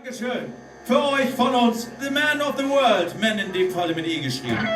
Dankeschön. Für euch von uns, The Man of the World. Man in dem Falle mit E geschrieben.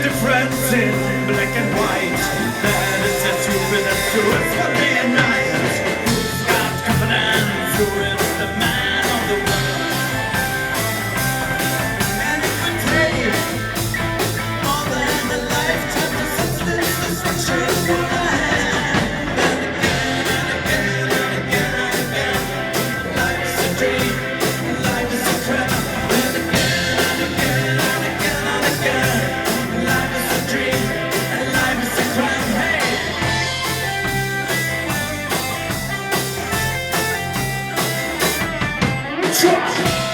Difference in black and white. That is a stupid as to us for being nice. Who's got confidence? Who is the man of the world? And it would take more than a lifetime to sense this destruction will end. And again and again and again and again. Life is a dream, life is a trap. And again and again and again and again. Life is a dream, and life is a crime, hey! Trust!